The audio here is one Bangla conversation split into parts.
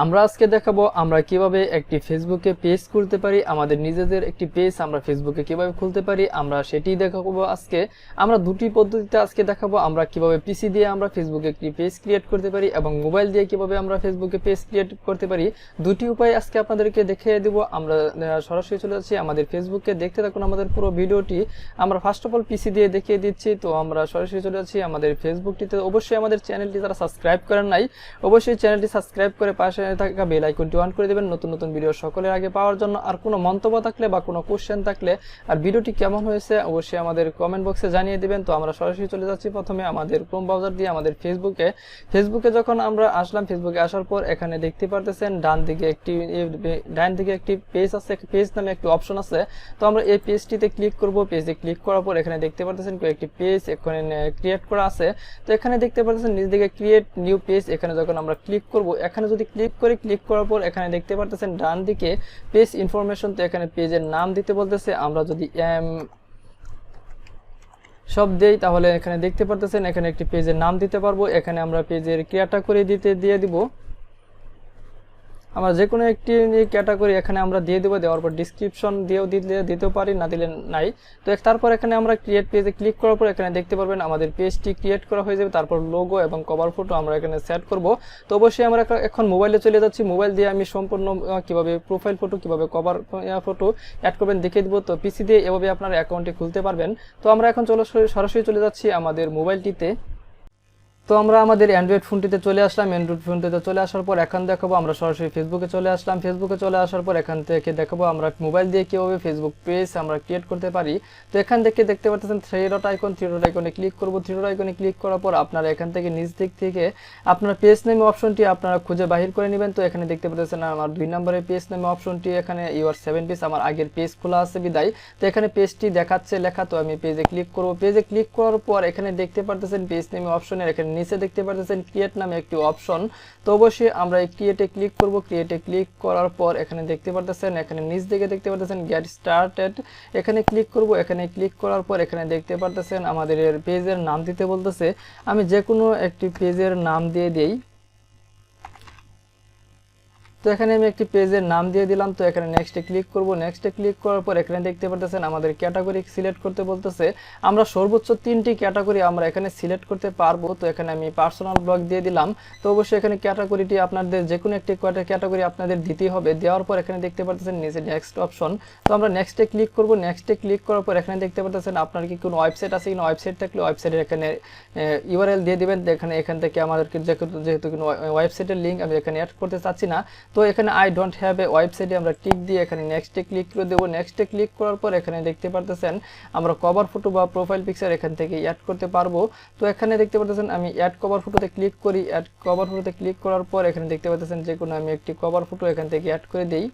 আমরা আজকে দেখাবো আমরা কিভাবে একটি ফেসবুকে পেজ খুলতে পারি, আমাদের নিজেদের একটি পেজ আমরা ফেসবুকে কিভাবে খুলতে পারি আমরা সেটাই দেখাবো আজকে। আমরা দুটি পদ্ধতিতে আজকে দেখাবো, আমরা কিভাবে পিসি দিয়ে আমরা ফেসবুকে একটি পেজ ক্রিয়েট করতে পারি এবং মোবাইল দিয়ে কিভাবে আমরা ফেসবুকে পেজ ক্রিয়েট করতে পারি। দুটি উপায় আজকে আপনাদেরকে দেখিয়ে দেব। আমরা সরাসরি চলে যাচ্ছি আমাদের ফেসবুকে, দেখতে থাকুন আমাদের পুরো ভিডিওটি। আমরা ফার্স্ট অফ অল পিসি দিয়ে দেখিয়ে দিচ্ছি। তো আমরা সরাসরি চলে যাচ্ছি আমাদের ফেসবুকটিতে। অবশ্যই আমাদের চ্যানেলটি যারা সাবস্ক্রাইব করেন নাই অবশ্যই চ্যানেলটি সাবস্ক্রাইব করে পাশে থাকা বেল আইকনটি অন করে দেবেন নতুন নতুন ভিডিও সকলের আগে পাওয়ার জন্য। আর কোনো মন্তব্য থাকলে বা কোনো কোশ্চেন থাকলে আর ভিডিওটি কেমন হয়েছে অবশ্যই আমাদের কমেন্ট বক্সে জানিয়ে দিবেন। তো আমরা সরাসরি চলে যাচ্ছি প্রথমে আমাদের ক্রোম ব্রাউজার দিয়ে আমাদের ফেসবুকে যখন আমরা আসলাম, ফেসবুকে আসার পর এখানে দেখতে পারতেছেন ডান দিকে একটি পেজ আছে, পেজ নামে একটি অপশন আছে। তো আমরা এই পেজটিতে ক্লিক করব। পেজে ক্লিক করার পর এখানে দেখতে পারতেছেন কয়েকটি পেজ এখানে ক্রিয়েট করা আছে। তো এখানে দেখতে পারতেছেন নিচ দিকে ক্রিয়েট নিউ পেজ, এখানে যখন আমরা ক্লিক করব, এখানে যদি ক্লিক করার পর এখানে দেখতে পারতেছেন ডান দিকে পেজ ইনফরমেশন। তো এখানে পেজের নাম দিতে বলতেছে, আমরা যদি সব দেই তাহলে এখানে দেখতে পারতেছেন এখানে একটি পেজের নাম দিতে পারবো। এখানে আমরা পেজের ক্যাটাগরি দিয়ে দিব, আমরা যে কোনো একটি ক্যাটাগরি এখানে আমরা দিয়ে দেবো। দেওয়ার পর ডিসক্রিপশন দিতেও পারি, না দিলে নাই। তো তারপর এখানে আমরা ক্রিয়েট পেজে ক্লিক করার পর এখানে দেখতে পারবেন আমাদের পেজটি ক্রিয়েট করা হয়ে যাবে। তারপর লোগো এবং কভার ফটো আমরা এখানে সেট করব। তো অবশ্যই আমরা এখন মোবাইলে চলে যাচ্ছি। মোবাইল দিয়ে আমি সম্পূর্ণ কিভাবে প্রোফাইল ফটো কিভাবে কভার ফটো অ্যাড করবেন দেখিয়ে দিব। তো পিসি দিয়ে এভাবে আপনার অ্যাকাউন্টে খুলতে পারবেন। তো আমরা এখন সরাসরি চলে যাচ্ছি আমাদের মোবাইলটিতে। তো আমরা আমাদের অ্যান্ড্রয়েড ফোনটিতে চলে আসলাম। অ্যান্ড্রয়েড ফোনটিতে চলে আসার পর এখন দেখাবো আমরা সরাসরি ফেসবুকে চলে আসলাম। ফেসবুকে চলে আসার পর এখান থেকে দেখাবো আমরা মোবাইল দিয়ে কীভাবে ফেসবুক পেজ আমরা ক্রিয়েট করতে পারি। তো এখান থেকে দেখতে পাচ্ছেন থ্রি ডট আইকনে ক্লিক করবো। থ্রি ডট আইকনে ক্লিক করার পর আপনারা এখান থেকে নিচ দিক থেকে আপনার পেজ নেমে অপশনটি আপনারা খুঁজে বাহির করে নেবেন। তো এখানে দেখতে পাচ্ছেন আমার 2 নম্বরের পেজ নেমে অপশনটি, এখানে ইউর 7 পেজ আমার আগের পেজ খোলা আছে বিদায়। তো এখানে পেজটি দেখাচ্ছে লেখা, তো আমি পেজে ক্লিক করবো। পেজে ক্লিক করার পর এখানে দেখতে পাচ্ছেন পেজ নেমে অপশনের এখানে নিচে দেখতে পাচ্ছেন ক্রিয়েট নামে একটি অপশন। তো অবশ্যই আমরা এই ক্রিয়েটে ক্লিক করব। ক্রিয়েটে ক্লিক করার পর এখানে দেখতে পাচ্ছেন এখানে নিচ দিকে দেখতে পাচ্ছেন গেট স্টার্টেড, এখানে ক্লিক করব। এখানে ক্লিক করার পর এখানে দেখতে পাচ্ছেন আমাদের পেজের নাম দিতে বলতেছে, আমি যে কোনো একটি পেজের নাম দিয়ে দেই। তো এখানে আমি একটি পেজের নাম দিয়ে দিলাম। তো এখানে নেক্সটে ক্লিক করব। নেক্সটে ক্লিক করার পর এখানে দেখতে পাচ্ছেন আমাদের ক্যাটাগরি সিলেক্ট করতে বলতেছে, আমরা সর্বোচ্চ 3টি ক্যাটাগরি আমরা এখানে সিলেক্ট করতে পারবো। তো এখানে আমি পার্সোনাল ব্লগ দিয়ে দিলাম। তো অবশ্যই এখানে ক্যাটাগরিটি আপনাদের যে কোনো একটি ক্যাটাগরি আপনাদের দিতেই হবে। দেওয়ার পর এখানে দেখতে পাচ্ছেন নিচে নেক্সট অপশন। তো আমরা নেক্সটে ক্লিক করব। নেক্সটে ক্লিক করার পর এখানে দেখতে পাচ্ছেন আপনার কি কোনো ওয়েবসাইট আছে কিনা, ওয়েবসাইট থাকলে ওয়েবসাইটের এখানে ইউআরএল দিয়ে দিবেন। এখান থেকে আমাদেরকে যেহেতু কোনো ওয়েবসাইটের লিঙ্ক আমি এখানে অ্যাড করতে চাচ্ছি না, তো এখানে আই ডোন্ট হ্যাভ এ ওয়েবসাইটে আমরা টিক দিয়ে এখানে নেক্সটে ক্লিক করে দেবো। নেক্সটে ক্লিক করার পর এখানে দেখতে পারতেছেন আমরা কভার ফটো বা প্রোফাইল পিকচার এখান থেকে অ্যাড করতে পারবো। তো এখানে দেখতে পাচ্ছেন আমি অ্যাড কভার ফটোতে ক্লিক করি। অ্যাড কভার ফটোতে ক্লিক করার পর এখানে দেখতে পাচ্ছেন যে কোনো আমি একটি কভার ফটো এখান থেকে অ্যাড করে দিই।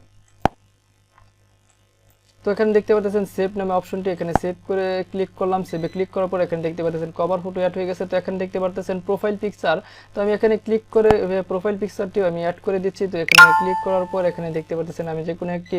তো এখানে দেখতে পাচ্ছেন সেভ নামে অপশনটি, এখানে সেভ করে ক্লিক করলাম। সেভে ক্লিক করার পর এখানে দেখতে পাচ্ছেন কভার ফটো অ্যাড হয়ে গেছে। তো এখানে দেখতে পাচ্ছেন প্রোফাইল পিকচার, তো আমি এখানে ক্লিক করে প্রোফাইল পিকচারটিও আমি অ্যাড করে দিচ্ছি। তো এখানে ক্লিক করার পর এখানে দেখতে পাচ্ছেন আমি যে কোনো একটি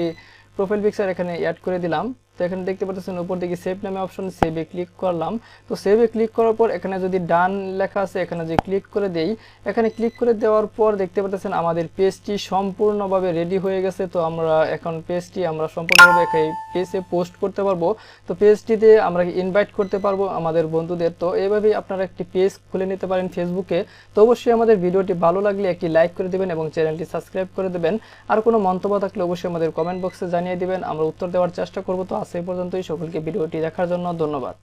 প্রোফাইল পিকচার এখানে অ্যাড করে দিলাম। তো এখানে দেখতে পাচ্ছেন উপর দিকে সেভ নামে অপশন, সেভে ক্লিক করলাম। তো সেভে ক্লিক করার পর এখানে যদি ডান লেখা আছে এখানে যদি ক্লিক করে দেই, এখানে ক্লিক করে দেওয়ার পর দেখতে পাচ্ছেন আমাদের পেজটি সম্পূর্ণভাবে রেডি হয়ে গেছে। তো আমরা এখন পেজটি আমরা সম্পূর্ণভাবে এই পেজে পোস্ট করতে পারবো। তো পেজটিতে আমরা ইনভাইট করতে পারবো আমাদের বন্ধুদের। তো এইভাবেই আপনারা একটি পেজ খুলে নিতে পারেন ফেসবুকে। তো অবশ্যই আমাদের ভিডিওটি ভালো লাগলে একটি লাইক করে দেবেন এবং চ্যানেলটি সাবস্ক্রাইব করে দেবেন। আর কোনো মন্তব্য থাকলে অবশ্যই আমাদের কমেন্ট বক্সে জানিয়ে দিবেন, আমরা উত্তর দেওয়ার চেষ্টা করব। তো আজ এই পর্যন্তই, সকলকে ভিডিওটি দেখার জন্য ধন্যবাদ।